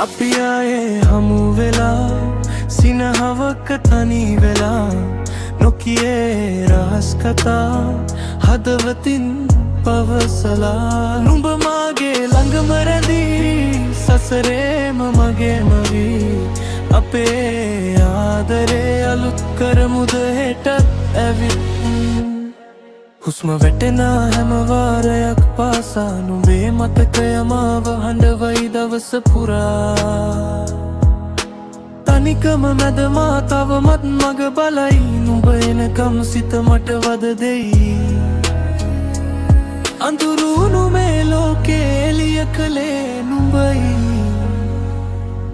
අපි ආයේ හමු වෙලා සිනහවක තනි වෙලා නොකියේ රහස් කතා හදවතින් පවසලා නුඹ මාගේ ළඟම රැඳී සසරේම මගේම වී අපේ ආදරේ අලුත් කරමුද හෙටත් ඇවිත් හුස්ම වැටෙන හැම වාරයක් පාසා නුඹේ මතකය මාව හඬවයි දවස පුරා තනිකම මැද මා තවමත් මග බලයි නුඹ එනකම් සිත මට වද දෙයි අඳුරුණු මේ ලෝකේ එළිය කළේ නුඹයි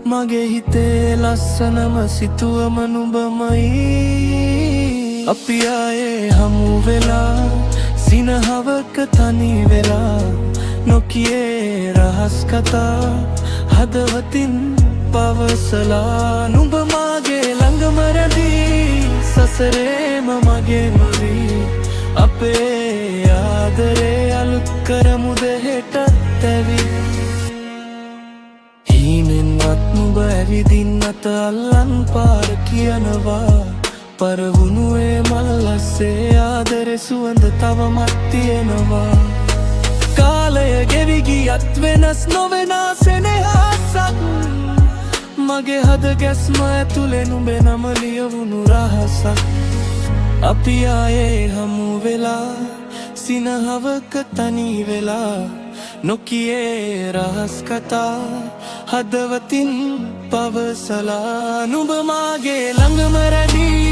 මගේ හිතේ ලස්සනම සිතුවම නුඹමයි අපි ආයේ හමු වෙලා සිනහවක තනි වෙලා නොකියේ රහස් කතා හදවතින් පවසලා නුඹ මාගේ ළඟම රැඳී සසරේම මගේම වී අපේ ආදරේ අලුත් කරමුද හෙටත් ඇවිත් හීනෙන්වත් නුඹ ඇවිදින් අත අල්ලන් පාර කියනවා පරවුණුවේ මල්ලස්සේ ආදරෙ සුවඳ තවමත් තියෙනවා කාලය ගෙවි ගියත් වෙනස් නොවෙනා සෙනෙහසක් මගේ හද ගැස්ම ඇතුලේ නුඹේ නම ලියවුණු රහසක් අපි ආයේ හමු වෙලා සිනහවක තනි වෙලා නොකියේ රහස් කතා හදවතින් පවසලා නුඹ මාගේ ළඟම රැඳී